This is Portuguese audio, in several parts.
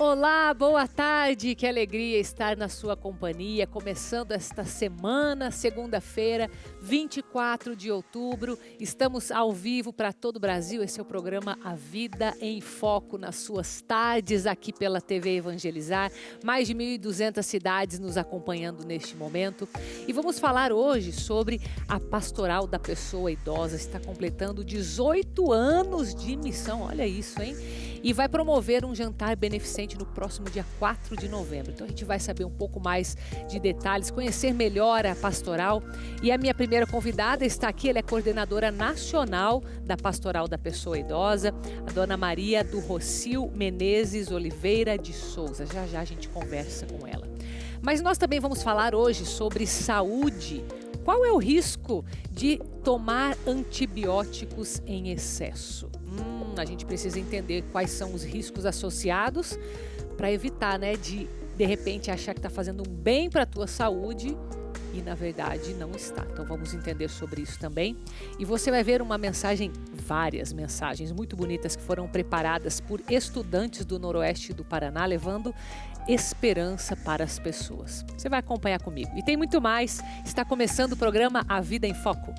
Olá, boa tarde, que alegria estar na sua companhia, começando esta semana, segunda-feira, 24 de outubro, estamos ao vivo para todo o Brasil, esse é o programa A Vida em Foco, nas suas tardes, aqui pela TV Evangelizar, mais de 1.200 cidades nos acompanhando neste momento, e vamos falar hoje sobre a Pastoral da Pessoa Idosa, está completando 18 anos de missão, olha isso, hein? E vai promover um jantar beneficente no próximo dia 4 de novembro. Então a gente vai saber um pouco mais de detalhes, conhecer melhor a pastoral. E a minha primeira convidada está aqui, ela é coordenadora nacional da Pastoral da Pessoa Idosa, a dona Maria do Rocio Menezes Oliveira de Souza. Já já a gente conversa com ela. Mas nós também vamos falar hoje sobre saúde. Qual é o risco de tomar antibióticos em excesso? A gente precisa entender quais são os riscos associados para evitar, de repente achar que está fazendo um bem para a tua saúde e na verdade não está. Então vamos entender sobre isso também. E você vai ver várias mensagens muito bonitas que foram preparadas por estudantes do Noroeste do Paraná, levando esperança para as pessoas. Você vai acompanhar comigo. E tem muito mais. Está começando o programa A Vida em Foco.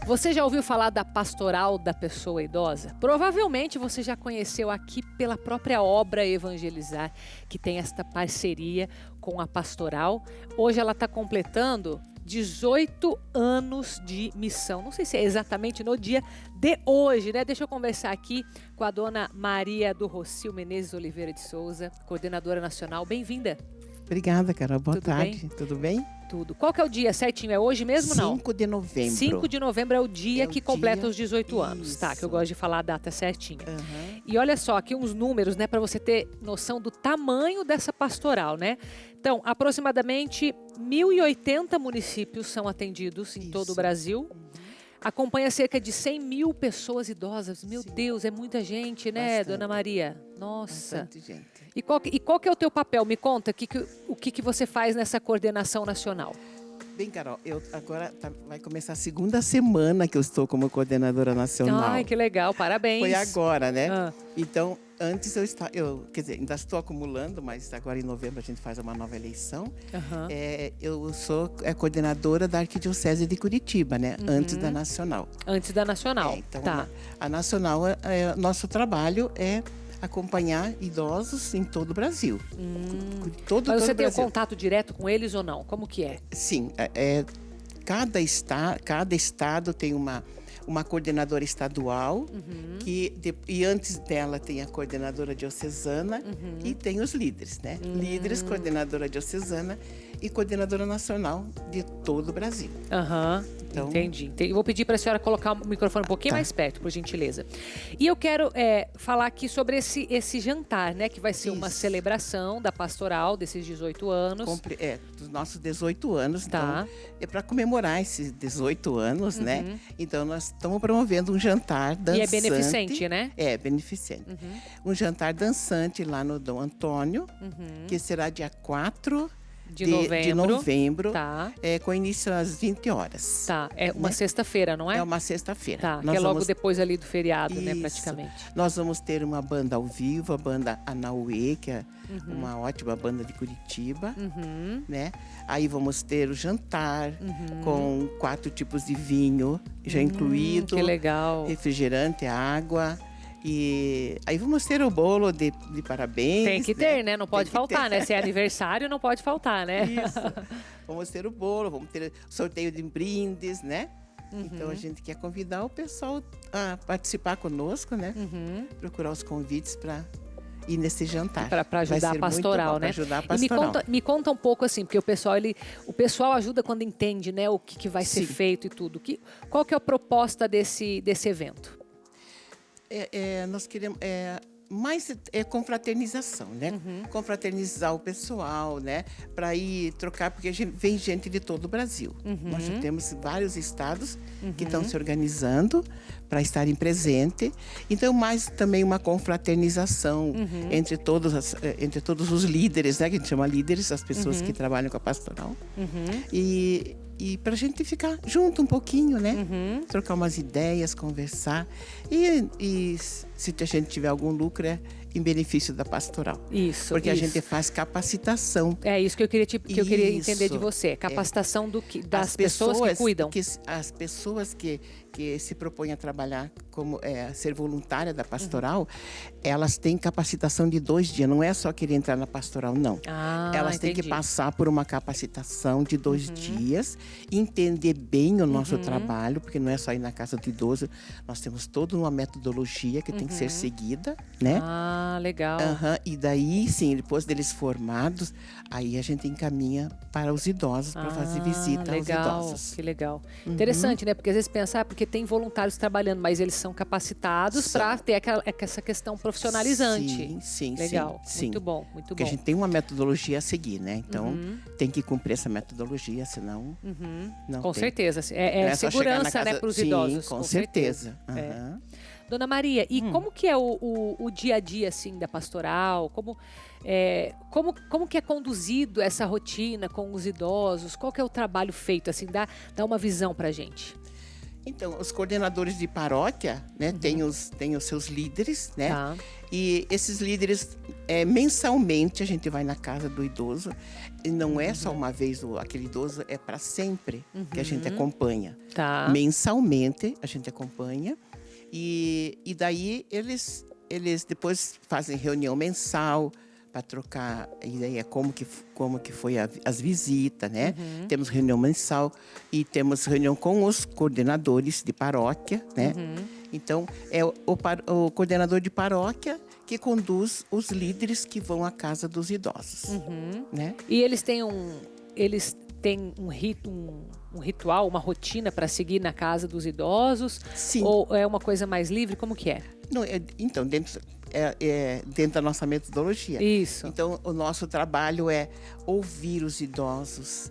Você já ouviu falar da Pastoral da Pessoa Idosa? Provavelmente você já conheceu aqui pela própria obra Evangelizar, que tem esta parceria com a Pastoral. Hoje ela está completando 18 anos de missão. Não sei se é exatamente no dia de hoje, né? Deixa eu conversar aqui com a dona Maria do Rocio Menezes Oliveira de Souza, coordenadora nacional. Bem-vinda. Obrigada, Carol. Boa tarde. Bem? Tudo bem? Tudo. Qual que é o dia certinho? É hoje mesmo, não? 5 de novembro. 5 de novembro é o dia que completa dia... os 18 anos, Isso. tá? Que eu gosto de falar a data certinha. Uhum. E olha só, aqui uns números, né? Para você ter noção do tamanho dessa pastoral, né? Então, aproximadamente 1.080 municípios são atendidos em todo o Brasil. Acompanha cerca de 100 mil pessoas idosas. Meu Deus, é muita gente, né, Bastante. Dona Maria? Nossa. Bastante gente. E qual que é o teu papel? Me conta o que você faz nessa coordenação nacional. Bem, Carol, vai começar a segunda semana que eu estou como coordenadora nacional. Ai, que legal, parabéns. Foi agora, né? Ah. Então, antes quer dizer, ainda estou acumulando, mas agora em novembro a gente faz uma nova eleição. Uhum. Eu sou coordenadora da Arquidiocese de Curitiba, né? Antes da Nacional. Antes da Nacional, Então, tá. a Nacional, nosso trabalho é acompanhar idosos em todo o Brasil. Mas você tem o contato direto com eles ou não? Como que é? Sim, cada estado tem uma coordenadora estadual, e antes dela tem a coordenadora diocesana e tem os líderes, né? Líderes, coordenadora diocesana e coordenadora nacional de todo o Brasil. Então, entendi. Eu vou pedir para a senhora colocar o microfone um pouquinho mais perto, por gentileza. E eu quero falar aqui sobre esse jantar, né? Que vai ser uma celebração da pastoral desses 18 anos. Dos nossos 18 anos. Tá. Então, é para comemorar esses 18 anos, né? Então, nós estamos promovendo um jantar dançante. E é beneficente, né? É, beneficente. Um jantar dançante lá no Dom Antônio, que será dia 4 de novembro, tá. Com início às 20 horas. Tá, é uma sexta-feira, não é? É uma sexta-feira. Tá, que é logo depois ali do feriado, né, praticamente. Nós vamos ter uma banda ao vivo, a banda Anauê, que é uma ótima banda de Curitiba, né? Aí vamos ter o jantar com 4 tipos de vinho já incluído. Que legal. Refrigerante, água. E aí vamos ter o bolo de parabéns. Tem que ter, né? Não pode faltar, né? Se é aniversário, não pode faltar, né? Isso. Vamos ter o bolo, vamos ter sorteio de brindes, né? Então a gente quer convidar o pessoal a participar conosco, né? Procurar os convites para ir nesse jantar. Para ajudar a pastoral, né? Para ajudar a pastoral. E me conta um pouco assim, porque o pessoal ajuda quando entende, né? O que vai ser feito e tudo. Qual que é a proposta desse evento? Nós queremos mais confraternização, né? Confraternizar o pessoal, né? Para ir trocar, porque vem gente de todo o Brasil. Nós já temos vários estados que estão se organizando para estarem presentes. Então, mais também uma confraternização entre todos os líderes, né? Que a gente chama líderes, as pessoas que trabalham com a pastoral. e para a gente ficar junto um pouquinho, né? Trocar umas ideias, conversar. E se a gente tiver algum lucro, é em benefício da pastoral. Isso. Porque a gente faz capacitação. É isso que eu queria entender de você. Capacitação das pessoas que cuidam. As pessoas que se propõem a trabalhar como ser voluntária da pastoral, elas têm capacitação de 2 dias. Não é só querer entrar na pastoral, não. Elas têm que passar por uma capacitação de 2 dias, entender bem o nosso trabalho, porque não é só ir na casa do idoso. Nós temos toda uma metodologia que tem que ser seguida, né? Legal. E daí, sim, depois deles formados, aí a gente encaminha para os idosos, para fazer visita aos idosos. Que legal. Interessante, né? Porque às vezes pensar, porque tem voluntários trabalhando, mas eles são capacitados para ter essa questão profissionalizante. Sim. Legal. Muito bom, muito porque bom. a gente tem uma metodologia a seguir, né? Então, tem que cumprir essa metodologia, senão não Com tem. certeza. Não é só chegar na Segurança, né, casa... para os Sim, idosos. com certeza. Dona Maria, e como que é o dia a dia, assim, da pastoral? Como que é conduzido essa rotina com os idosos? Qual que é o trabalho feito, assim? Dá uma visão pra gente. Então, os coordenadores de paróquia, né, têm os seus líderes, né? E esses líderes, mensalmente, a gente vai na casa do idoso. E não é só uma vez aquele idoso, é para sempre que a gente acompanha. Mensalmente, a gente acompanha. E daí, eles depois fazem reunião mensal para trocar ideia como que foi as visitas, né? Temos reunião mensal e temos reunião com os coordenadores de paróquia, né? Então, é o coordenador de paróquia que conduz os líderes que vão à casa dos idosos, né? E eles têm um ritual, uma rotina para seguir na casa dos idosos? Sim. Ou é uma coisa mais livre? Como que é? Não, então, dentro da nossa metodologia. Isso. Então, o nosso trabalho é ouvir os idosos,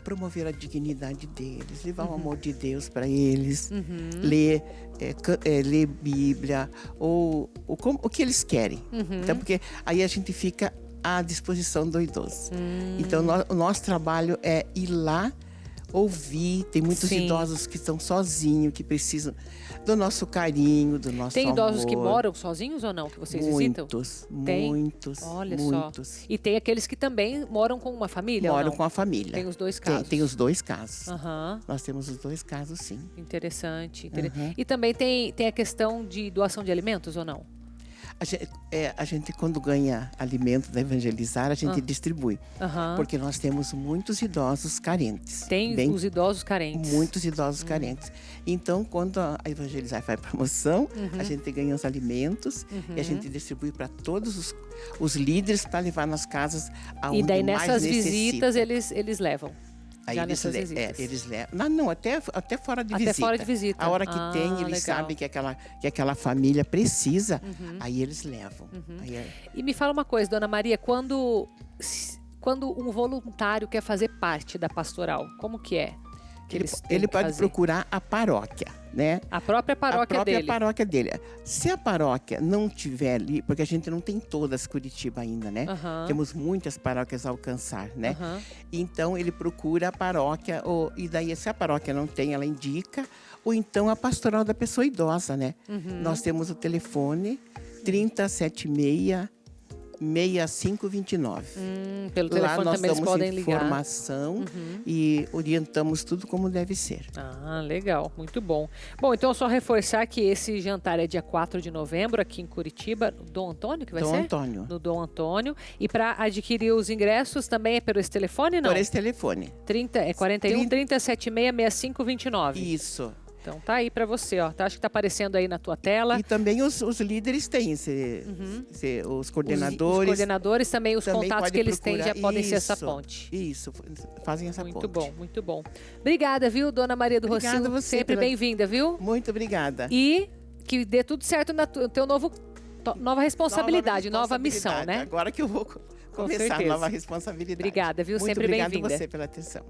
promover a dignidade deles, levar o amor de Deus para eles, ler Bíblia, ou o que eles querem. Então, porque aí a gente fica à disposição do idoso. Então, o nosso trabalho é ir lá, ouvir. Tem muitos idosos que estão sozinhos, que precisam do nosso carinho, do nosso amor. Tem idosos que moram sozinhos ou não, que vocês visitam? Muitos. Olha muitos. só. E tem aqueles que também moram com uma família ou Moram não? com a família. Tem os 2 casos. Tem os 2 casos. Aham. Nós temos os 2 casos, sim. Interessante. E também tem a questão de doação de alimentos ou não? A gente, quando ganha alimento da Evangelizar, a gente distribui. Porque nós temos muitos idosos carentes. Tem os idosos carentes. Muitos idosos carentes. Então, quando a Evangelizar faz promoção, a gente ganha os alimentos e a gente distribui para todos os líderes para levar nas casas aonde mais necessita. E daí nessas visitas eles levam. Aí eles levam. Até fora de até visita. Fora de visita. A hora que tem, eles sabem que aquela família precisa, aí eles levam. E me fala uma coisa, Dona Maria, quando um voluntário quer fazer parte da pastoral, como que é? Ele pode procurar a paróquia, né? A própria paróquia dele. A própria paróquia dele. Se a paróquia não tiver ali, porque a gente não tem todas Curitiba ainda, né? Temos muitas paróquias a alcançar, né? Então, ele procura a paróquia, e daí, se a paróquia não tem, ela indica, ou então a pastoral da pessoa idosa, né? Nós temos o telefone 3076 6529. Pelo telefone lá nós também eles podem ligar. Informação e orientamos tudo como deve ser. Legal, muito bom. Bom, então só reforçar que esse jantar é dia 4 de novembro aqui em Curitiba, no Dom Antônio, que vai ser? Dom Antônio. No Dom Antônio. E para adquirir os ingressos também é pelo esse telefone, não? Por esse telefone. 41 3076 6529. Isso. Então tá aí para você, ó. Acho que tá aparecendo aí na tua tela. E também os líderes têm, os coordenadores. Os coordenadores também, os contatos que eles têm já podem ser essa ponte. Isso, fazem essa ponte. Muito bom, muito bom. Obrigada, viu, Dona Maria do Rocio? Obrigada você. Sempre bem-vinda, viu? Muito obrigada. E que dê tudo certo no teu nova responsabilidade, nova missão, né? Agora que eu vou começar a nova responsabilidade. Obrigada, viu? Muito Sempre bem-vinda. Obrigada você pela atenção.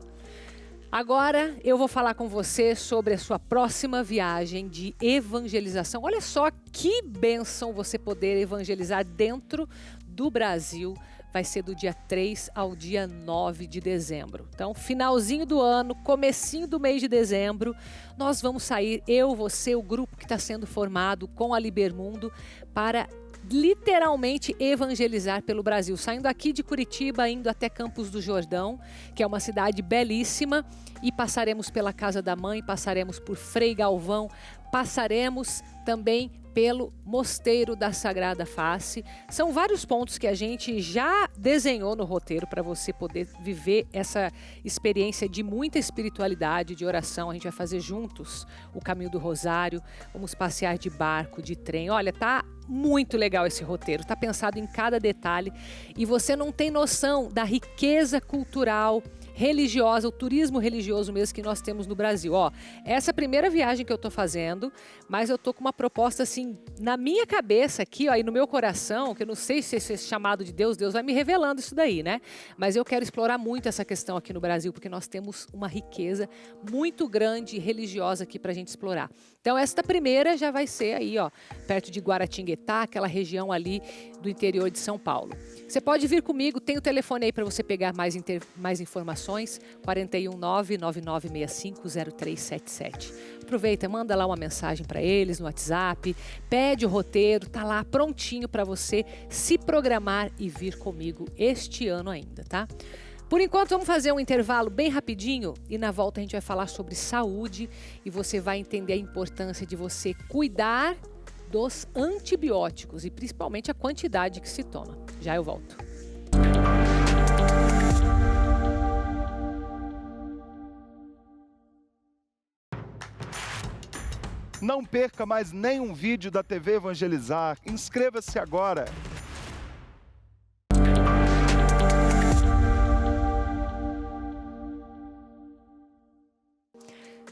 Agora eu vou falar com você sobre a sua próxima viagem de evangelização. Olha ssó que bênção você poder evangelizar dentro do Brasil. vai ser do dia 3 ao dia 9 de dezembro. Então, finalzinho do ano, comecinho do mês de dezembro, nós vamos sair, eu, você, o grupo que está sendo formado com a Libermundo, para literalmente evangelizar pelo Brasil, saindo aqui de Curitiba, indo até Campos do Jordão, que é uma cidade belíssima, e passaremos pela Casa da Mãe, passaremos por Frei Galvão, passaremos também pelo Mosteiro da Sagrada Face. São vários pontos que a gente já desenhou no roteiro para você poder viver essa experiência de muita espiritualidade, de oração. A gente vai fazer juntos o Caminho do Rosário, vamos passear de barco, de trem. Olha, tá muito legal esse roteiro, tá pensado em cada detalhe e você não tem noção da riqueza cultural, religiosa, o turismo religioso mesmo que nós temos no Brasil. Ó, essa é a primeira viagem que eu tô fazendo, mas eu tô com uma proposta assim, na minha cabeça aqui, ó, e no meu coração, que eu não sei se esse é chamado de Deus, Deus vai me revelando isso daí, né? Mas eu quero explorar muito essa questão aqui no Brasil, porque nós temos uma riqueza muito grande e religiosa aqui pra gente explorar. Então, esta primeira já vai ser aí, ó, perto de Guaratinguetá, aquela região ali do interior de São Paulo. Você pode vir comigo, tem o telefone aí para você pegar mais informações, 419-9965-0377. Aproveita, manda lá uma mensagem para eles no WhatsApp, pede o roteiro, tá lá prontinho para você se programar e vir comigo este ano ainda, tá? Por enquanto, vamos fazer um intervalo bem rapidinho e na volta a gente vai falar sobre saúde e você vai entender a importância de você cuidar dos antibióticos e principalmente a quantidade que se toma. Já eu volto. Não perca mais nenhum vídeo da TV Evangelizar. Inscreva-se agora.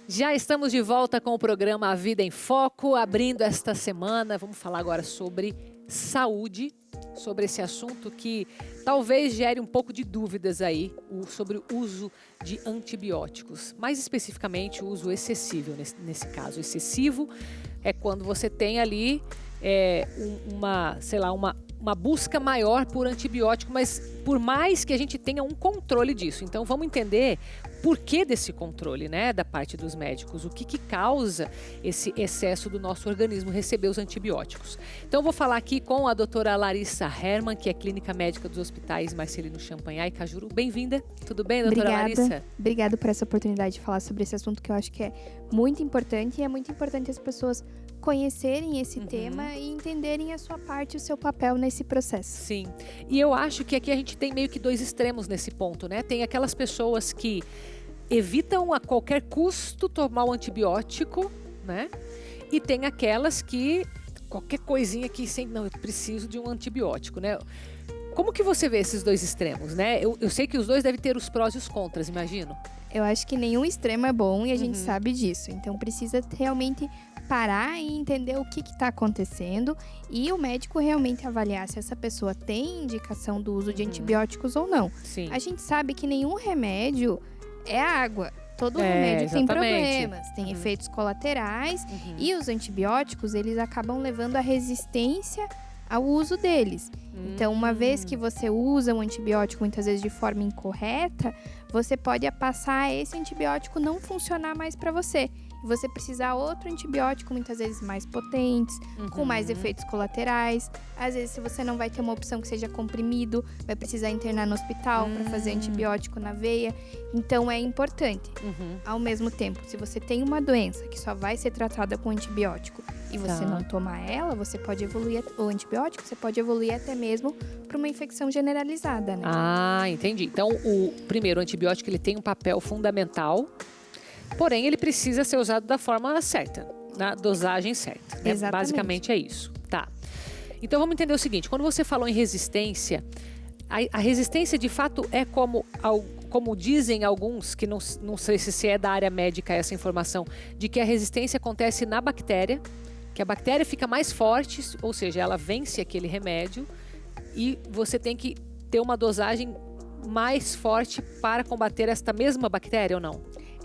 Já estamos de volta com o programa A Vida em Foco, abrindo esta semana. Vamos falar agora sobre saúde, sobre esse assunto que talvez gere um pouco de dúvidas aí, sobre o uso de antibióticos. Mais especificamente, o uso excessivo nesse caso. Excessivo é quando você tem ali uma busca maior por antibiótico, mas por mais que a gente tenha um controle disso. Então, vamos entender por que desse controle, né, da parte dos médicos, o que causa esse excesso do nosso organismo receber os antibióticos. Então, eu vou falar aqui com a doutora Larissa Herman, que é clínica médica dos hospitais Marcelino Champagnat e Cajuru. Bem-vinda. Tudo bem, doutora Larissa? Obrigada por essa oportunidade de falar sobre esse assunto que eu acho que é muito importante e é muito importante as pessoas conhecerem esse tema e entenderem a sua parte, o seu papel nesse processo. Sim, e eu acho que aqui a gente tem meio que dois extremos nesse ponto, né? Tem aquelas pessoas que evitam a qualquer custo tomar o antibiótico, né? E tem aquelas que qualquer coisinha que não, eu preciso de um antibiótico, né? Como que você vê esses dois extremos, né? Eu sei que os dois devem ter os prós e os contras, imagino. Eu acho que nenhum extremo é bom e a gente sabe disso. Então precisa realmente parar e entender o que está acontecendo e o médico realmente avaliar se essa pessoa tem indicação do uso de antibióticos ou não. Sim. A gente sabe que nenhum remédio é água. Todo remédio tem problemas, tem efeitos colaterais e os antibióticos, eles acabam levando a resistência ao uso deles. Então, uma vez que você usa um antibiótico muitas vezes de forma incorreta, você pode passar a esse antibiótico não funcionar mais para você. E você precisar outro antibiótico, muitas vezes mais potentes, com mais efeitos colaterais. Às vezes, se você não vai ter uma opção que seja comprimido, vai precisar internar no hospital para fazer antibiótico na veia. Então, é importante. Ao mesmo tempo, se você tem uma doença que só vai ser tratada com antibiótico e você não tomar ela, você pode evoluir, o antibiótico, você pode evoluir até mesmo para uma infecção generalizada, né? Ah, entendi. Então, o primeiro antibiótico, ele tem um papel fundamental, porém, ele precisa ser usado da forma certa, na dosagem certa. Né? Exatamente. Basicamente é isso. Tá. Então, vamos entender o seguinte. Quando você falou em resistência, a resistência, de fato, é como dizem alguns, que não sei se é da área médica essa informação, de que a resistência acontece na bactéria, que a bactéria fica mais forte, ou seja, ela vence aquele remédio e você tem que ter uma dosagem mais forte para combater esta mesma bactéria ou não?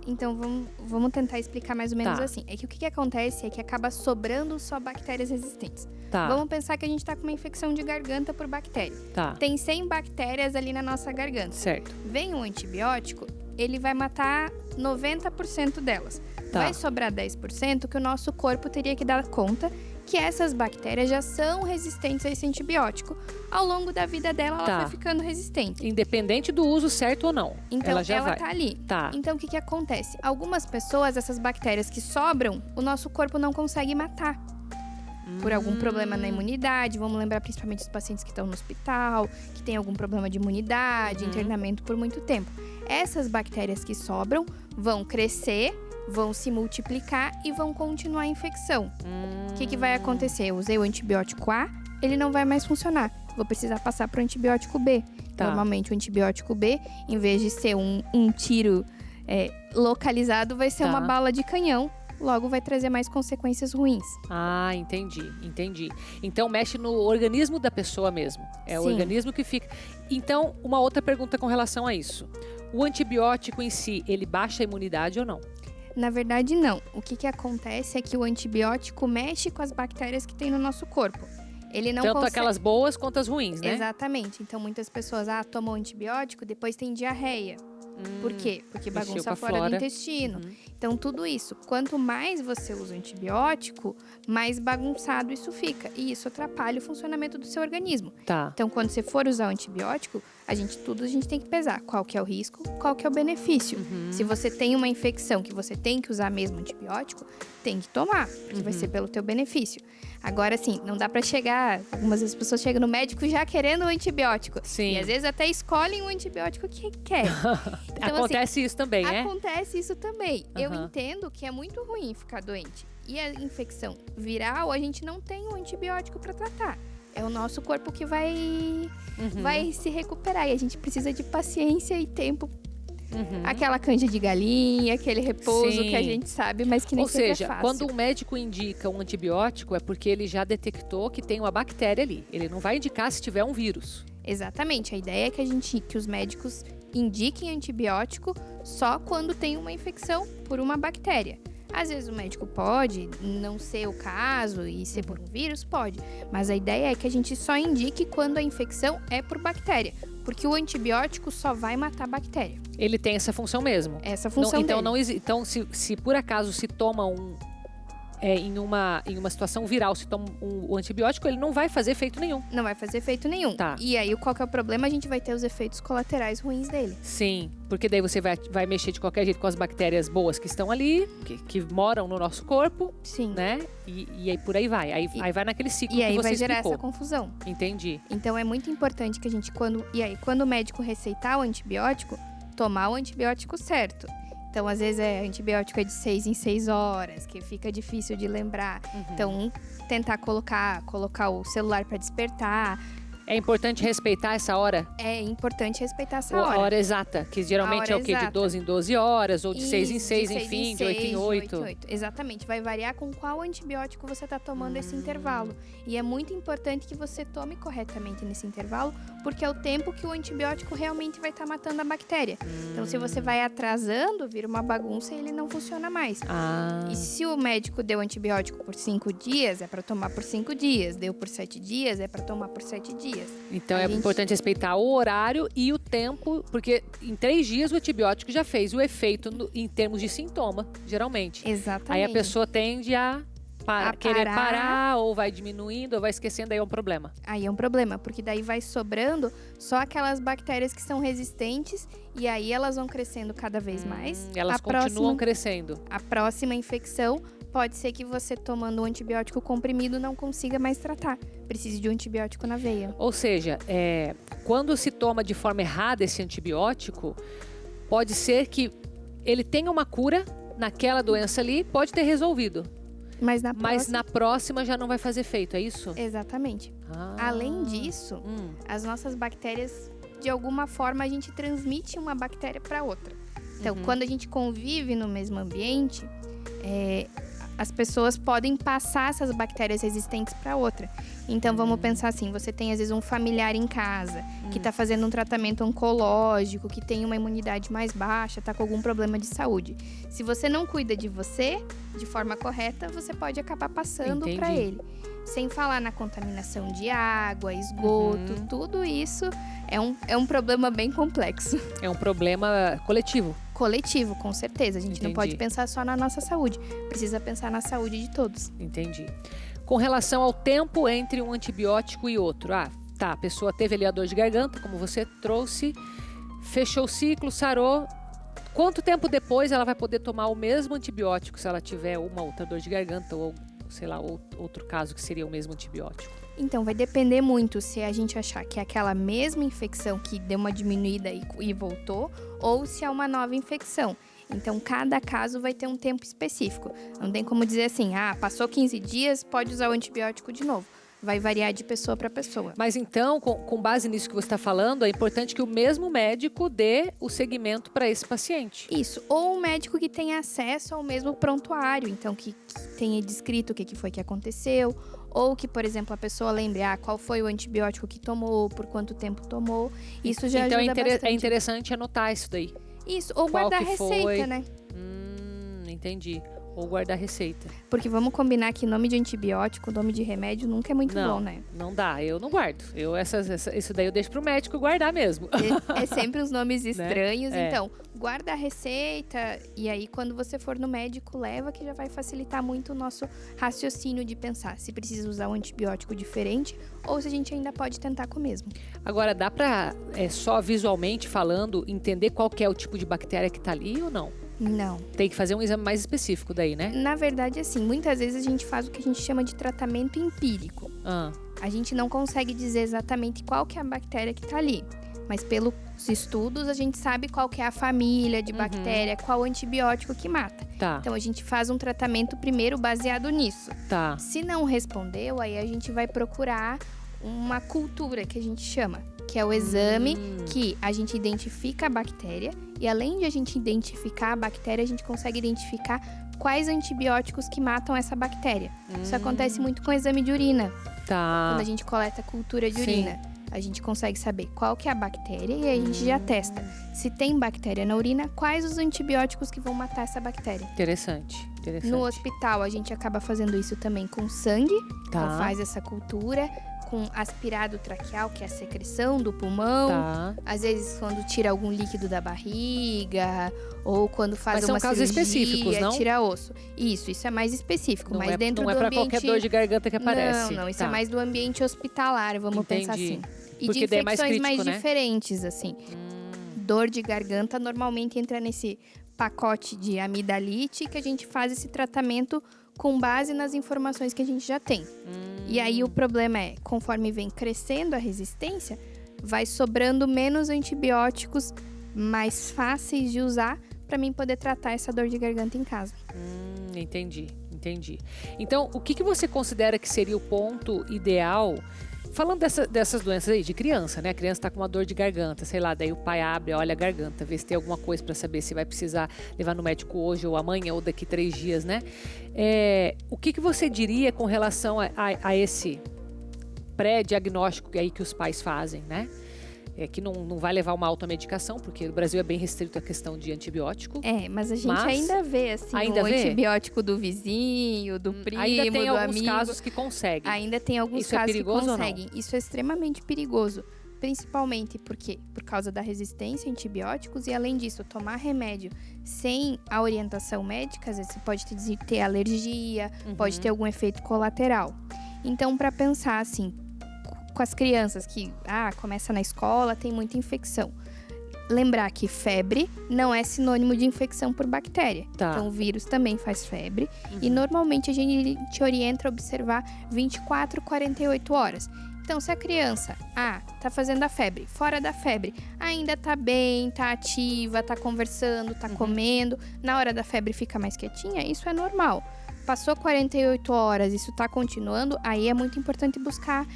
Então, vamos tentar explicar mais ou menos Tá. assim. É que o que acontece é que acaba sobrando só bactérias resistentes. Tá, Vamos pensar que a gente tá com uma infecção de garganta por bactéria. tá. Tem 100 bactérias ali na nossa garganta. Certo. Vem um antibiótico, ele vai matar 90% delas. Tá. Vai sobrar 10% que o nosso corpo teria que dar conta que essas bactérias já são resistentes a esse antibiótico. Ao longo da vida dela, ela Tá. vai ficando resistente. Independente do uso certo ou não. Então, ela já vai. tá ali. Tá. Então, o que acontece? Algumas pessoas, essas bactérias que sobram, o nosso corpo não consegue matar. Por algum problema na imunidade. Vamos lembrar principalmente dos pacientes que estão no hospital, que tem algum problema de imunidade, internamento por muito tempo. Essas bactérias que sobram vão crescer, vão se multiplicar e vão continuar a infecção. O que vai acontecer? Eu usei o antibiótico A, ele não vai mais funcionar. Vou precisar passar para o antibiótico B. Tá. Normalmente, o antibiótico B, em vez de ser um tiro localizado, vai ser Tá. uma bala de canhão. Logo, vai trazer mais consequências ruins. Ah, entendi. Então, mexe no organismo da pessoa mesmo. É o Sim. organismo que fica... Então, uma outra pergunta com relação a isso. O antibiótico em si, ele baixa a imunidade ou não? Na verdade, não. O que acontece é que o antibiótico mexe com as bactérias que tem no nosso corpo. Ele não Tanto consegue... aquelas boas quanto as ruins, né? Exatamente. Então, muitas pessoas tomam antibiótico, depois tem diarreia. Por quê? Porque mexeu bagunça com a fora do flora. intestino. Uhum. Então, tudo isso. Quanto mais você usa antibiótico, mais bagunçado isso fica. E isso atrapalha o funcionamento do seu organismo. Tá. Então, quando você for usar o antibiótico, a gente tem que pesar qual que é o risco, qual que é o benefício. Se você tem uma infecção que você tem que usar mesmo antibiótico, tem que tomar, porque vai ser pelo teu benefício. Agora, assim, não dá pra chegar... Algumas vezes as pessoas chegam no médico já querendo o antibiótico. Sim. E às vezes até escolhem o antibiótico que quer. Então, Acontece isso também, né? Acontece isso também. Eu Aham. entendo que é muito ruim ficar doente. E a infecção viral, a gente não tem um antibiótico para tratar. É o nosso corpo que vai se recuperar. E a gente precisa de paciência e tempo. Aquela canja de galinha, aquele repouso Sim. que a gente sabe, mas que nem Ou sempre seja, é fácil. quando um médico indica um antibiótico, é porque ele já detectou que tem uma bactéria ali. Ele não vai indicar se tiver um vírus. Exatamente. A ideia é que os médicos indiquem antibiótico só quando tem uma infecção por uma bactéria. Às vezes o médico pode não ser o caso e ser por um vírus, pode. Mas a ideia é que a gente só indique quando a infecção é por bactéria. Porque o antibiótico só vai matar a bactéria. Ele tem essa função mesmo. Essa função então, dele. não então se por acaso se toma em uma situação viral, se toma o antibiótico, ele não vai fazer efeito nenhum. Não vai fazer efeito nenhum. Tá. E aí, qual que é o problema? A gente vai ter os efeitos colaterais ruins dele. Sim, porque daí você vai mexer de qualquer jeito com as bactérias boas que estão ali, que moram no nosso corpo, Sim. né? E aí por aí vai. Aí vai naquele ciclo E aí que você vai gerar explicou. essa confusão. Entendi. Então, é muito importante que a gente, quando o médico receitar o antibiótico, tomar o antibiótico certo. Então, às vezes, antibiótico é de 6 em 6 horas, que fica difícil de lembrar. Então, tentar colocar o celular para despertar. É importante respeitar essa hora? É importante respeitar essa A hora. hora exata, que geralmente A é hora o quê? De exata. 12 em 12 horas, ou de 6 em Isso, 6, de seis enfim, em de 8 em 8. 8. Exatamente, vai variar com qual antibiótico você está tomando esse intervalo. E é muito importante que você tome corretamente nesse intervalo, porque é o tempo que o antibiótico realmente vai estar matando a bactéria. Então, se você vai atrasando, vira uma bagunça e ele não funciona mais. Ah, E se o médico deu antibiótico por 5 dias, é para tomar por 5 dias. Deu por 7 dias, é para tomar por 7 dias. então a é gente- importante respeitar o horário e o tempo, porque em 3 dias o antibiótico já fez o efeito em termos de sintoma, geralmente. Exatamente. Aí a pessoa tende a querer parar, ou vai diminuindo, ou vai esquecendo, aí é um problema. Aí é um problema, porque daí vai sobrando só aquelas bactérias que são resistentes e aí elas vão crescendo cada vez mais. Elas continuam crescendo. A próxima infecção pode ser que você tomando um antibiótico comprimido não consiga mais tratar. Precise de um antibiótico na veia. Ou seja, quando se toma de forma errada esse antibiótico, pode ser que ele tenha uma cura naquela doença ali, pode ter resolvido. Mas na Mas próxima... na próxima já não vai fazer efeito, é isso? Exatamente. Ah. Além disso, as nossas bactérias, de alguma forma, a gente transmite uma bactéria para outra. Então, quando a gente convive no mesmo ambiente, as pessoas podem passar essas bactérias resistentes para outra. Então, vamos pensar assim, você tem às vezes um familiar em casa que está fazendo um tratamento oncológico, que tem uma imunidade mais baixa, está com algum problema de saúde. Se você não cuida de você de forma correta, você pode acabar passando para ele. Sem falar na contaminação de água, esgoto, tudo isso é um problema bem complexo. É um problema coletivo. Coletivo, com certeza. A gente não pode pensar só na nossa saúde. Precisa pensar na saúde de todos. Entendi. Com relação ao tempo entre um antibiótico e outro. Ah, tá, a pessoa teve ali a dor de garganta, como você trouxe, fechou o ciclo, sarou. Quanto tempo depois ela vai poder tomar o mesmo antibiótico se ela tiver uma outra dor de garganta ou, sei lá, outro caso que seria o mesmo antibiótico? Então, vai depender muito se a gente achar que é aquela mesma infecção que deu uma diminuída e voltou, ou se é uma nova infecção. Então, cada caso vai ter um tempo específico. Não tem como dizer assim, passou 15 dias, pode usar o antibiótico de novo. Vai variar de pessoa para pessoa. Mas então, com base nisso que você está falando, é importante que o mesmo médico dê o segmento para esse paciente. Isso, ou um médico que tenha acesso ao mesmo prontuário, então que tenha descrito o que foi que aconteceu, ou que, por exemplo, a pessoa lembre qual foi o antibiótico que tomou, por quanto tempo tomou. Isso já ajuda bastante. Então é interessante anotar isso daí. Isso, ou guardar a receita, né? Entendi. Ou guardar receita. Porque vamos combinar que nome de antibiótico, nome de remédio nunca é muito bom, né? Não dá, eu não guardo. Isso daí eu deixo pro médico guardar mesmo. É sempre os nomes estranhos, né? Então, guarda a receita e aí quando você for no médico, leva, que já vai facilitar muito o nosso raciocínio de pensar se precisa usar um antibiótico diferente ou se a gente ainda pode tentar com o mesmo. Agora, dá pra, só visualmente falando, entender qual que é o tipo de bactéria que tá ali ou não? Não. Tem que fazer um exame mais específico daí, né? Na verdade, assim, muitas vezes a gente faz o que a gente chama de tratamento empírico. A gente não consegue dizer exatamente qual que é a bactéria que tá ali. Mas pelos estudos, a gente sabe qual que é a família de bactéria, qual antibiótico que mata. Tá. Então, a gente faz um tratamento primeiro baseado nisso. Tá. Se não respondeu, aí a gente vai procurar uma cultura, que a gente chama. Que é o exame que a gente identifica a bactéria. E além de a gente identificar a bactéria, a gente consegue identificar quais antibióticos que matam essa bactéria. Isso acontece muito com o exame de urina. Tá. Quando a gente coleta cultura de urina. A gente consegue saber qual que é a bactéria e aí a gente já testa. Se tem bactéria na urina, quais os antibióticos que vão matar essa bactéria. Interessante. No hospital, a gente acaba fazendo isso também com sangue. Tá. Então faz essa cultura. Com aspirado traqueal, que é a secreção do pulmão. Tá. Às vezes, quando tira algum líquido da barriga, ou quando faz uma cirurgia, casos específicos, não? tira osso. Isso é mais específico. Não mas dentro do pra ambiente... qualquer dor de garganta que aparece. Não, isso é mais do ambiente hospitalar, vamos pensar assim. E porque de daí é mais infecções crítico, mais né? diferentes, assim. Dor de garganta normalmente entra nesse pacote de amidalite, que a gente faz esse tratamento com base nas informações que a gente já tem. E aí o problema é, conforme vem crescendo a resistência, vai sobrando menos antibióticos mais fáceis de usar para mim poder tratar essa dor de garganta em casa. Entendi. Então, o que você considera que seria o ponto ideal? Falando dessas doenças aí, de criança, né? A criança tá com uma dor de garganta, sei lá, daí o pai abre, olha a garganta, vê se tem alguma coisa para saber se vai precisar levar no médico hoje ou amanhã ou daqui 3 dias, né? O que você diria com relação a esse pré-diagnóstico aí que os pais fazem, né? Que não vai levar uma automedicação, porque o Brasil é bem restrito à questão de antibiótico. Mas a gente ainda vê, assim, o antibiótico do vizinho, do primo, do amigo. Ainda tem alguns casos que conseguem. Ainda tem alguns casos que conseguem. Isso é extremamente perigoso. Principalmente porque, por causa da resistência a antibióticos e, além disso, tomar remédio sem a orientação médica, às vezes você pode ter alergia, pode ter algum efeito colateral. Então, para pensar assim, com as crianças que começa na escola, tem muita infecção. Lembrar que febre não é sinônimo de infecção por bactéria. Tá. Então, o vírus também faz febre. E, normalmente, a gente te orienta a observar 24, 48 horas. Então, se a criança, tá fazendo a febre, fora da febre, ainda tá bem, tá ativa, tá conversando, tá comendo, na hora da febre fica mais quietinha, isso é normal. passou 48 horas, isso está continuando, aí é muito importante buscar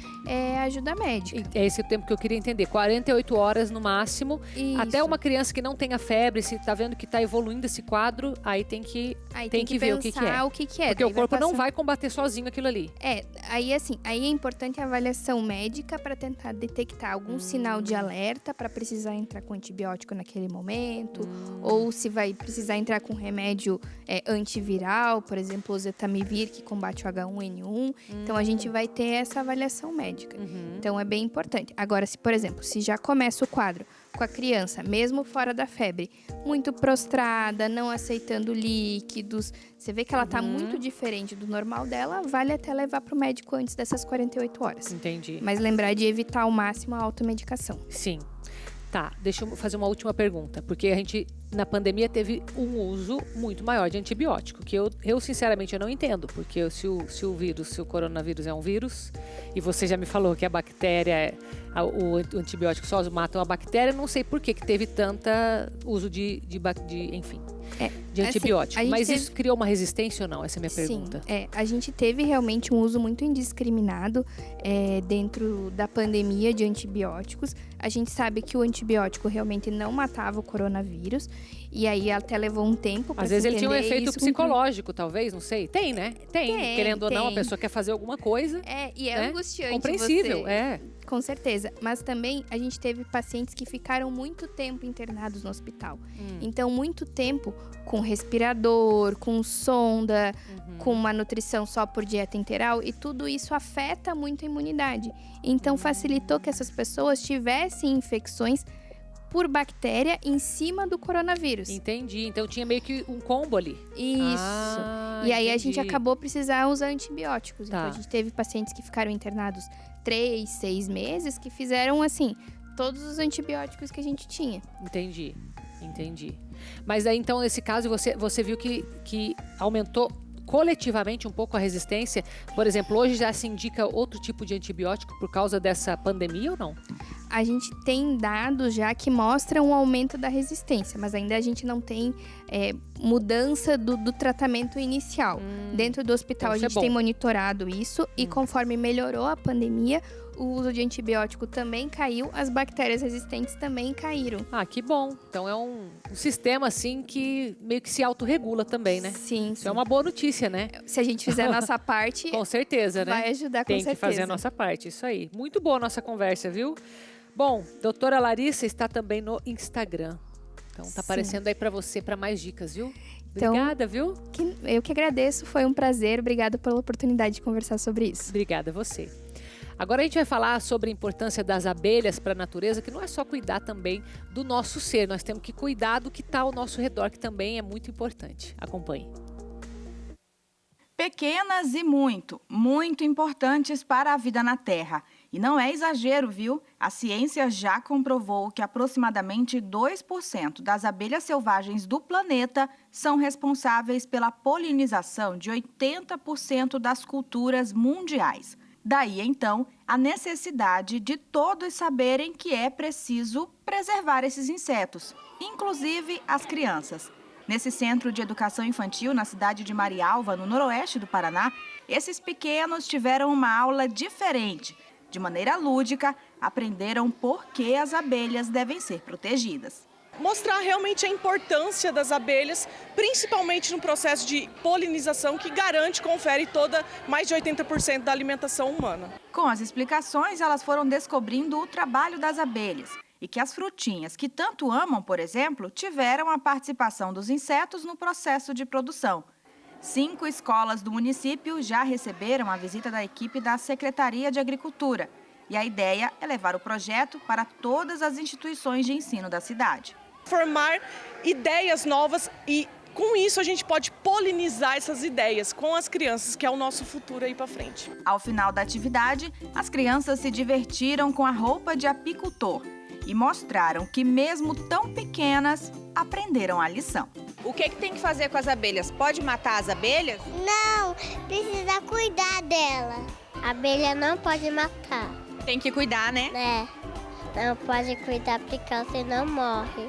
ajuda médica. É esse o tempo que eu queria entender. 48 horas no máximo. Isso. Até uma criança que não tenha febre, se tá vendo que tá evoluindo esse quadro, aí tem que ver o que é. Porque o corpo não vai combater sozinho aquilo ali. Aí é importante a avaliação médica para tentar detectar algum sinal de alerta para precisar entrar com antibiótico naquele momento, ou se vai precisar entrar com remédio antiviral, por exemplo, o Zetamivir, que combate o H1N1. Então, a gente vai ter essa avaliação médica. Então, é bem importante. Agora, por exemplo, se já começa o quadro com a criança, mesmo fora da febre, muito prostrada, não aceitando líquidos, você vê que ela está muito diferente do normal dela, vale até levar para o médico antes dessas 48 horas. Entendi. Mas lembrar de evitar ao máximo a automedicação. Sim. Tá, deixa eu fazer uma última pergunta, porque a gente, na pandemia, teve um uso muito maior de antibiótico, que eu sinceramente, eu não entendo, porque se o coronavírus é um vírus, e você já me falou que a bactéria, o antibiótico só mata a bactéria, não sei por que teve tanta uso de antibiótico. Assim, mas isso criou uma resistência ou não? Essa é a minha pergunta. Sim, a gente teve realmente um uso muito indiscriminado dentro da pandemia de antibióticos. A gente sabe que o antibiótico realmente não matava o coronavírus. E aí até levou um tempo para Às vezes ele tinha um efeito psicológico, talvez, não sei. Tem, né? Tem. Querendo ou não, a pessoa quer fazer alguma coisa. E é angustiante. Compreensível, Com certeza. Mas também a gente teve pacientes que ficaram muito tempo internados no hospital. Então, muito tempo com respirador, com sonda, com uma nutrição só por dieta enteral. E tudo isso afeta muito a imunidade. Então, facilitou que essas pessoas tivessem infecções por bactéria em cima do coronavírus. Entendi. Então tinha meio que um combo ali. Isso. E aí a gente acabou precisando usar antibióticos. Tá. Então a gente teve pacientes que ficaram internados 3, 6 meses, que fizeram assim, todos os antibióticos que a gente tinha. Entendi. Mas aí então, nesse caso, você viu que aumentou coletivamente um pouco a resistência. Por exemplo, hoje já se indica outro tipo de antibiótico por causa dessa pandemia ou não? A gente tem dados já que mostram um aumento da resistência, mas ainda a gente não tem mudança do tratamento inicial. Dentro do hospital então, a gente tem monitorado isso e conforme melhorou a pandemia, o uso de antibiótico também caiu, as bactérias resistentes também caíram. Ah, que bom. Então é um sistema assim que meio que se autorregula também, né? Sim. Isso é uma boa notícia, né? Se a gente fizer a nossa parte, com certeza, né? Vai ajudar, com certeza. Tem que fazer a nossa parte, isso aí. Muito boa a nossa conversa, viu? Bom, doutora Larissa está também no Instagram. Então tá aparecendo aí para você para mais dicas, viu? Obrigada, viu? Eu que agradeço, foi um prazer. Obrigada pela oportunidade de conversar sobre isso. Obrigada a você. Agora a gente vai falar sobre a importância das abelhas para a natureza, que não é só cuidar também do nosso ser, nós temos que cuidar do que está ao nosso redor, que também é muito importante. Acompanhe. Pequenas e muito importantes para a vida na Terra. E não é exagero, viu? A ciência já comprovou que aproximadamente 2% das abelhas selvagens do planeta são responsáveis pela polinização de 80% das culturas mundiais. Daí, então, a necessidade de todos saberem que é preciso preservar esses insetos, inclusive as crianças. Nesse centro de educação infantil, na cidade de Marialva, no noroeste do Paraná, esses pequenos tiveram uma aula diferente. De maneira lúdica, aprenderam por que as abelhas devem ser protegidas. Mostrar realmente a importância das abelhas, principalmente no processo de polinização que confere mais de 80% da alimentação humana. Com as explicações, elas foram descobrindo o trabalho das abelhas e que as frutinhas que tanto amam, por exemplo, tiveram a participação dos insetos no processo de produção. 5 escolas do município já receberam a visita da equipe da Secretaria de Agricultura. E a ideia é levar o projeto para todas as instituições de ensino da cidade. Formar ideias novas e, com isso, a gente pode polinizar essas ideias com as crianças, que é o nosso futuro aí para frente. Ao final da atividade, as crianças se divertiram com a roupa de apicultor e mostraram que, mesmo tão pequenas, aprenderam a lição. O que tem que fazer com as abelhas? Pode matar as abelhas? Não, precisa cuidar dela. A abelha não pode matar. Tem que cuidar, né? Não pode cuidar porque senão morre.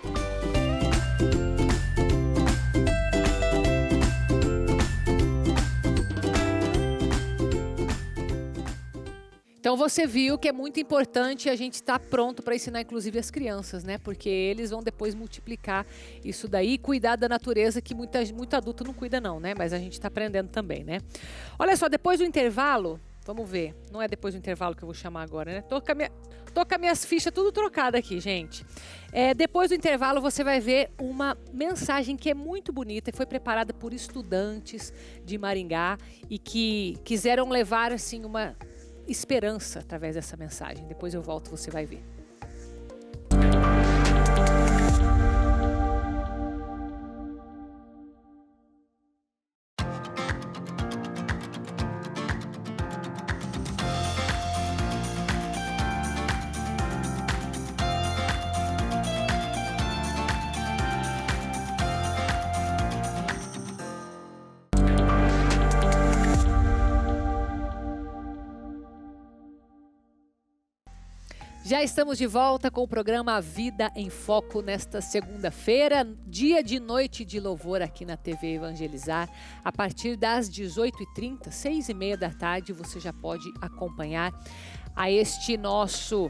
Então você viu que é muito importante a gente estar pronto para ensinar, inclusive, as crianças, né? Porque eles vão depois multiplicar isso daí e cuidar da natureza, que muito adulto não cuida não, né? Mas a gente está aprendendo também, né? Olha só, depois do intervalo, vamos ver. Não é depois do intervalo que eu vou chamar agora, né? Tô com as minhas fichas tudo trocadas aqui, gente. Depois do intervalo, você vai ver uma mensagem que é muito bonita, que foi preparada por estudantes de Maringá e que quiseram levar, assim, uma esperança através dessa mensagem. Depois eu volto, você vai ver. Já estamos de volta com o programa Vida em Foco nesta segunda-feira, dia de noite de louvor aqui na TV Evangelizar. A partir das 18h30, 6h30 da tarde, você já pode acompanhar a este nosso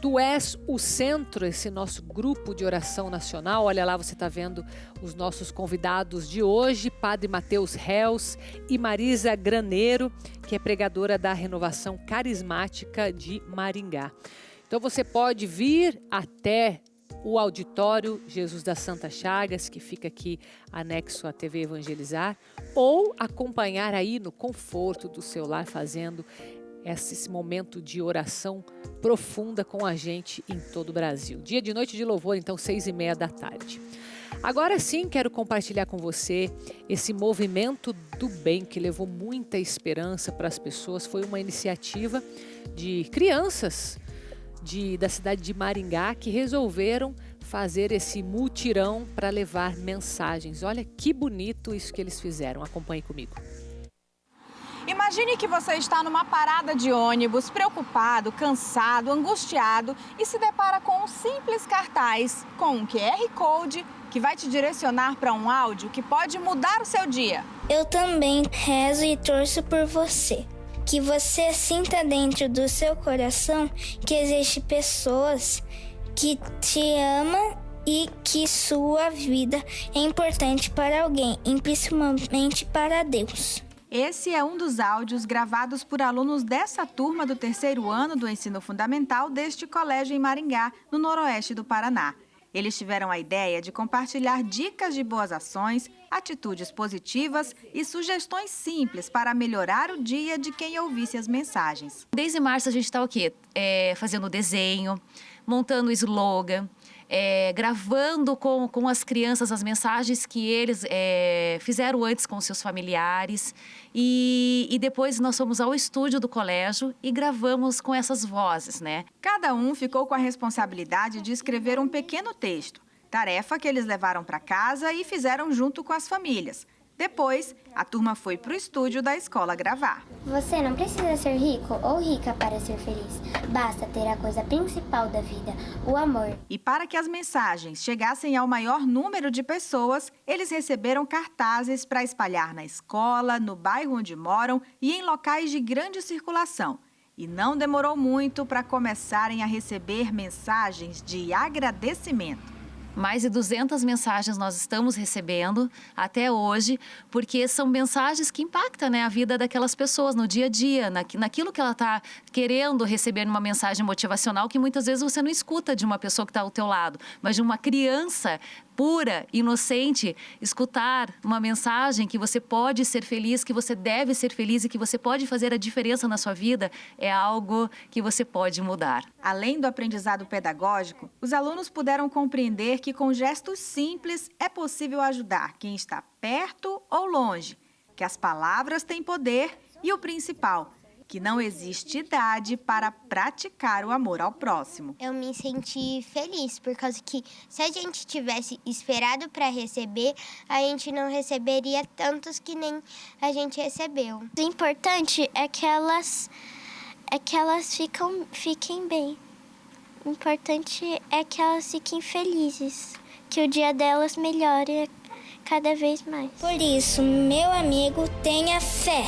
Tu És o Centro, esse nosso grupo de oração nacional. Olha lá, você está vendo os nossos convidados de hoje, Padre Mateus Reus e Marisa Graneiro, que é pregadora da Renovação Carismática de Maringá. Então você pode vir até o auditório Jesus das Santas Chagas, que fica aqui anexo à TV Evangelizar, ou acompanhar aí no conforto do seu lar, fazendo esse momento de oração profunda com a gente em todo o Brasil. Dia de noite de louvor, então, 6h30 da tarde. Agora sim, quero compartilhar com você esse movimento do bem que levou muita esperança para as pessoas. Foi uma iniciativa de crianças da cidade de Maringá que resolveram fazer esse mutirão para levar mensagens. Olha que bonito isso que eles fizeram. Acompanhe comigo. Imagine que você está numa parada de ônibus, preocupado, cansado, angustiado e se depara com um simples cartaz com um QR Code que vai te direcionar para um áudio que pode mudar o seu dia. Eu também rezo e torço por você. Que você sinta dentro do seu coração que existem pessoas que te amam e que sua vida é importante para alguém, e principalmente para Deus. Esse é um dos áudios gravados por alunos dessa turma do 3º ano do ensino fundamental deste colégio em Maringá, no noroeste do Paraná. Eles tiveram a ideia de compartilhar dicas de boas ações, atitudes positivas e sugestões simples para melhorar o dia de quem ouvisse as mensagens. Desde março a gente está o quê? Fazendo desenho, montando slogan, gravando com as crianças as mensagens que eles fizeram antes com seus familiares. E depois nós fomos ao estúdio do colégio e gravamos com essas vozes, né? Cada um ficou com a responsabilidade de escrever um pequeno texto, tarefa que eles levaram para casa e fizeram junto com as famílias. Depois, a turma foi para o estúdio da escola gravar. Você não precisa ser rico ou rica para ser feliz. Basta ter a coisa principal da vida, o amor. E para que as mensagens chegassem ao maior número de pessoas, eles receberam cartazes para espalhar na escola, no bairro onde moram e em locais de grande circulação. E não demorou muito para começarem a receber mensagens de agradecimento. Mais de 200 mensagens nós estamos recebendo até hoje, porque são mensagens que impactam, né, a vida daquelas pessoas no dia a dia, naquilo que ela está querendo receber numa mensagem motivacional que muitas vezes você não escuta de uma pessoa que está ao teu lado, mas de uma criança pura, inocente, escutar uma mensagem que você pode ser feliz, que você deve ser feliz e que você pode fazer a diferença na sua vida, é algo que você pode mudar. Além do aprendizado pedagógico, os alunos puderam compreender que com gestos simples é possível ajudar quem está perto ou longe, que as palavras têm poder e o principal, que não existe idade para praticar o amor ao próximo. Eu me senti feliz, por causa que se a gente tivesse esperado para receber, a gente não receberia tantos que nem a gente recebeu. O importante é que elas fiquem bem. O importante é que elas fiquem felizes, que o dia delas melhore cada vez mais. Por isso, meu amigo, tenha fé.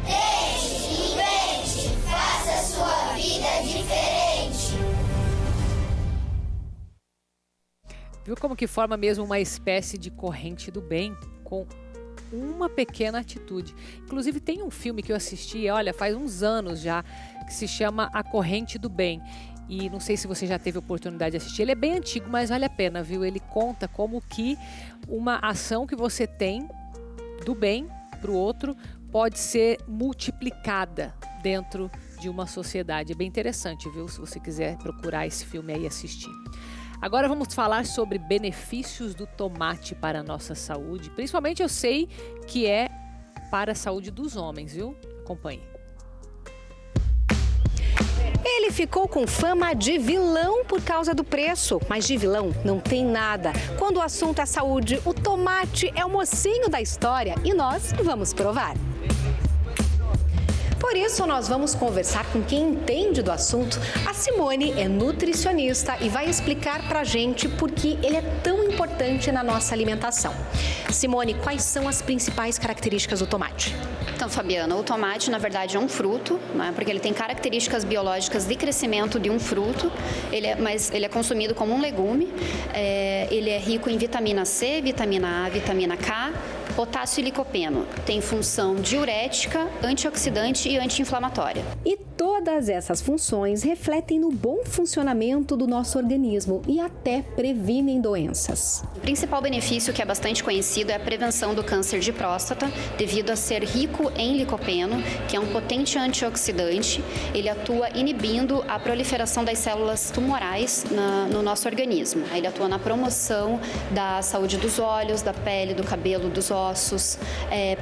Deixe, invente, faça sua vida. é diferente. Viu como que forma mesmo uma espécie de corrente do bem com uma pequena atitude. Inclusive tem um filme que eu assisti, olha, faz uns anos já, que se chama A Corrente do Bem. E não sei se você já teve oportunidade de assistir. Ele é bem antigo, mas vale a pena, viu? Ele conta como que uma ação que você tem do bem para o outro pode ser multiplicada dentro de uma sociedade. É bem interessante, viu? Se você quiser procurar esse filme aí e assistir. Agora vamos falar sobre benefícios do tomate para a nossa saúde. Principalmente eu sei que é para a saúde dos homens, viu? Acompanhe. Ele ficou com fama de vilão por causa do preço, mas de vilão não tem nada. Quando o assunto é saúde, o tomate é o mocinho da história e nós vamos provar. Por isso, nós vamos conversar com quem entende do assunto. A Simone é nutricionista e vai explicar pra gente por que ele é tão importante na nossa alimentação. Simone, quais são as principais características do tomate? Então, Fabiana, o tomate, na verdade, é um fruto, né? Porque ele tem características biológicas de crescimento de um fruto, mas ele é consumido como um legume. Ele é rico em vitamina C, vitamina A, vitamina K, potássio e licopeno. Tem função diurética, antioxidante e anti-inflamatória. E todas essas funções refletem no bom funcionamento do nosso organismo e até previnem doenças. O principal benefício, que é bastante conhecido, é a prevenção do câncer de próstata, devido a ser rico em licopeno, que é um potente antioxidante. Ele atua inibindo a proliferação das células tumorais no nosso organismo. Ele atua na promoção da saúde dos olhos, da pele, do cabelo, dos ossos,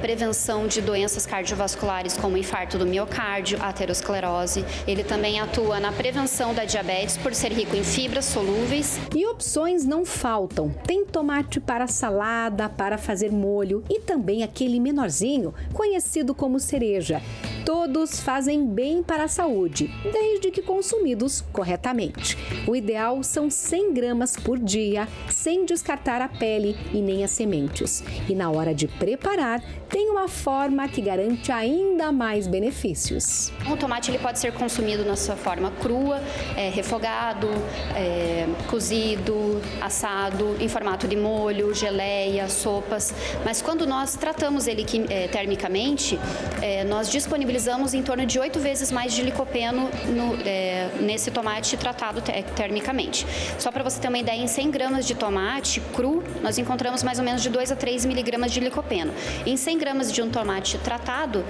prevenção de doenças cardiovasculares como infarto do miocárdio, aterosclerose. Ele também atua na prevenção da diabetes por ser rico em fibras solúveis. E opções não faltam. Tem tomate para salada, para fazer molho e também aquele menorzinho, conhecido como cereja. Todos fazem bem para a saúde, desde que consumidos corretamente. O ideal são 100 gramas por dia, sem descartar a pele e nem as sementes. E na hora de preparar, tem uma forma que garante ainda mais benefícios. O tomate ele pode ser consumido na sua forma crua, refogado, cozido, assado, em formato de molho, geleia, sopas. Mas quando nós tratamos ele termicamente, nós disponibilizamos em torno de 8 vezes mais de licopeno nesse tomate tratado termicamente. Só para você ter uma ideia, em 100 gramas de tomate cru, nós encontramos mais ou menos de 2 a 3 miligramas de licopeno. Em 100 gramas de um tomate tratado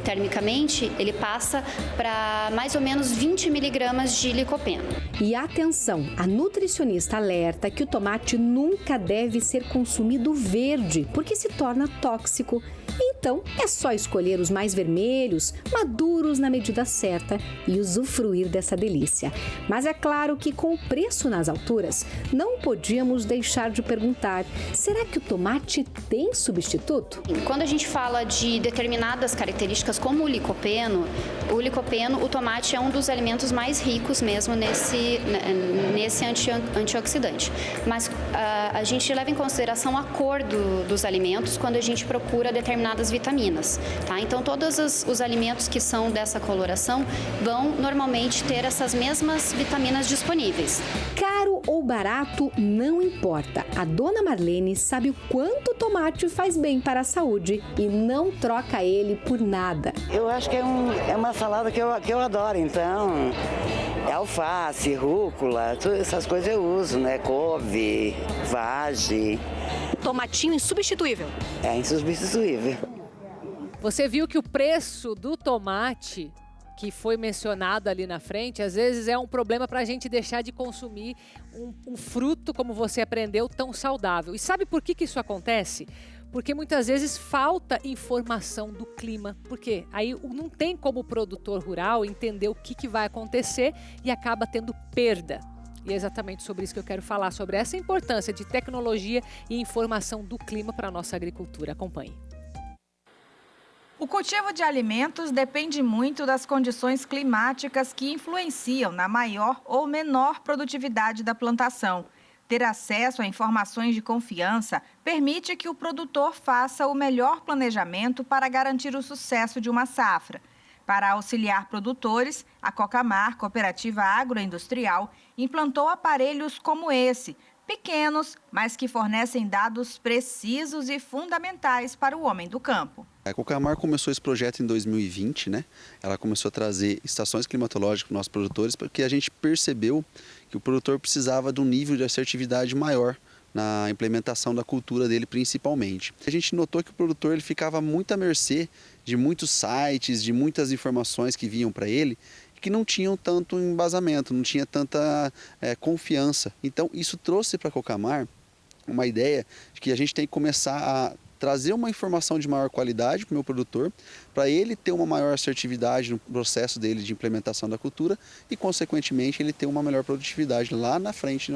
termicamente, ele passa para mais ou menos 20 miligramas de licopeno. E atenção, a nutricionista alerta que o tomate nunca deve ser consumido verde, porque se torna tóxico. Então, é só escolher os mais vermelhos, maduros na medida certa e usufruir dessa delícia. Mas é claro que com o preço nas alturas, não podíamos deixar de perguntar, será que o tomate tem substituto? Quando a gente fala de determinadas características como o licopeno, o tomate é um dos alimentos mais ricos mesmo nesse antioxidante. Mas a gente leva em consideração a cor dos alimentos quando a gente procura determinadas vitaminas, tá? Então, todos os alimentos que são dessa coloração vão normalmente ter essas mesmas vitaminas disponíveis. Caro ou barato, não importa. A dona Marlene sabe o quanto o tomate faz bem para a saúde e não troca ele por nada. Eu acho que é uma salada que eu adoro, então... alface, rúcula, todas essas coisas eu uso, né? Couve, vagem. Tomatinho insubstituível. É insubstituível. Você viu que o preço do tomate que foi mencionado ali na frente, às vezes é um problema para a gente deixar de consumir um fruto, como você aprendeu, tão saudável. E sabe por que isso acontece? Porque muitas vezes falta informação do clima, porque aí não tem como o produtor rural entender o que vai acontecer e acaba tendo perda. E é exatamente sobre isso que eu quero falar, sobre essa importância de tecnologia e informação do clima para a nossa agricultura. Acompanhe. O cultivo de alimentos depende muito das condições climáticas que influenciam na maior ou menor produtividade da plantação. Ter acesso a informações de confiança permite que o produtor faça o melhor planejamento para garantir o sucesso de uma safra. Para auxiliar produtores, a Cocamar, Cooperativa Agroindustrial, implantou aparelhos como esse, pequenos, mas que fornecem dados precisos e fundamentais para o homem do campo. A Cocamar começou esse projeto em 2020, né? Ela começou a trazer estações climatológicas para os nossos produtores, porque a gente percebeu que o produtor precisava de um nível de assertividade maior na implementação da cultura dele, principalmente. A gente notou que o produtor ele ficava muito à mercê de muitos sites, de muitas informações que vinham para ele, que não tinham tanto embasamento, não tinha tanta confiança. Então, isso trouxe para a Cocamar uma ideia de que a gente tem que começar a trazer uma informação de maior qualidade para o meu produtor, para ele ter uma maior assertividade no processo dele de implementação da cultura e, consequentemente, ele ter uma melhor produtividade lá na frente,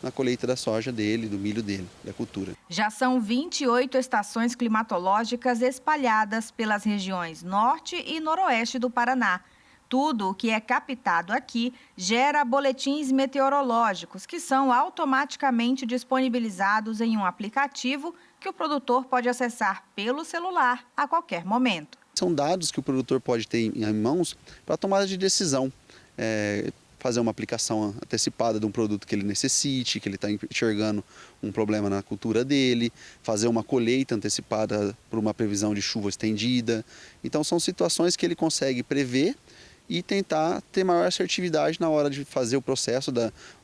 na colheita da soja dele, do milho dele, da cultura. Já são 28 estações climatológicas espalhadas pelas regiões norte e noroeste do Paraná. Tudo o que é captado aqui gera boletins meteorológicos, que são automaticamente disponibilizados em um aplicativo que o produtor pode acessar pelo celular a qualquer momento. São dados que o produtor pode ter em mãos para tomada de decisão. Fazer uma aplicação antecipada de um produto que ele necessite, que ele está enxergando um problema na cultura dele, fazer uma colheita antecipada por uma previsão de chuva estendida. Então, são situações que ele consegue prever e tentar ter maior assertividade na hora de fazer o processo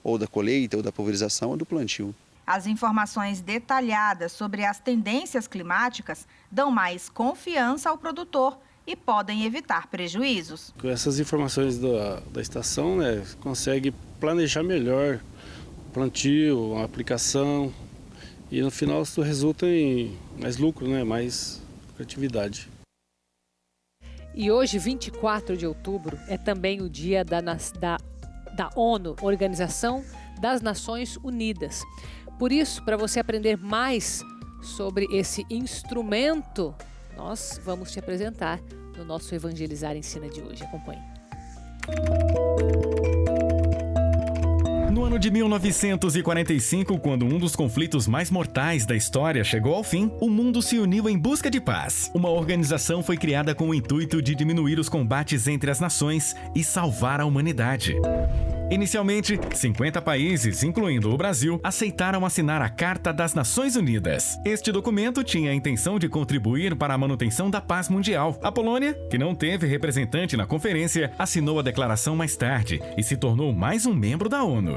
ou da colheita, ou da pulverização, ou do plantio. As informações detalhadas sobre as tendências climáticas dão mais confiança ao produtor e podem evitar prejuízos. Com essas informações da estação, consegue planejar melhor o plantio, a aplicação e no final isso resulta em mais lucro, mais lucratividade. E hoje, 24 de outubro, é também o dia da ONU, Organização das Nações Unidas. Por isso, para você aprender mais sobre esse instrumento, nós vamos te apresentar no nosso Evangelizar Ensina de hoje. Acompanhe. No ano de 1945, quando um dos conflitos mais mortais da história chegou ao fim, o mundo se uniu em busca de paz. Uma organização foi criada com o intuito de diminuir os combates entre as nações e salvar a humanidade. Inicialmente, 50 países, incluindo o Brasil, aceitaram assinar a Carta das Nações Unidas. Este documento tinha a intenção de contribuir para a manutenção da paz mundial. A Polônia, que não teve representante na conferência, assinou a declaração mais tarde e se tornou mais um membro da ONU.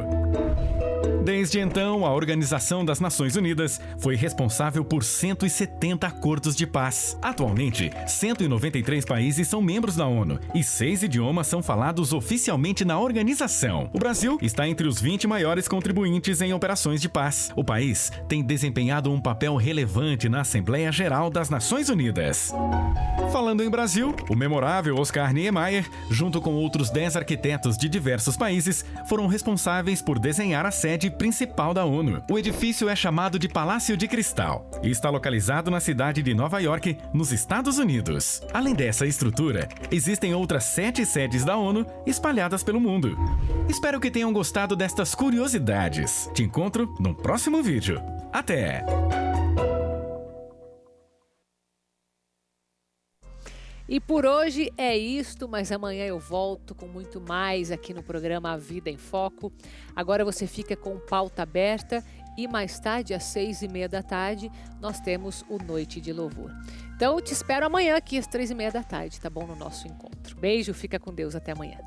Desde então, a Organização das Nações Unidas foi responsável por 170 acordos de paz. Atualmente, 193 países são membros da ONU e 6 idiomas são falados oficialmente na organização. O Brasil está entre os 20 maiores contribuintes em operações de paz. O país tem desempenhado um papel relevante na Assembleia Geral das Nações Unidas. Falando em Brasil, o memorável Oscar Niemeyer, junto com outros 10 arquitetos de diversos países, foram responsáveis por desenhar a sede principal da ONU. O edifício é chamado de Palácio de Cristal e está localizado na cidade de Nova York, nos Estados Unidos. Além dessa estrutura, existem outras 7 sedes da ONU espalhadas pelo mundo. Espero que tenham gostado destas curiosidades. Te encontro no próximo vídeo. Até! E por hoje é isto, mas amanhã eu volto com muito mais aqui no programa A Vida em Foco. Agora você fica com pauta aberta e mais tarde, às 6h30 da tarde, nós temos o Noite de Louvor. Então eu te espero amanhã aqui às 3h30 da tarde, tá bom? No nosso encontro. Beijo, fica com Deus, até amanhã.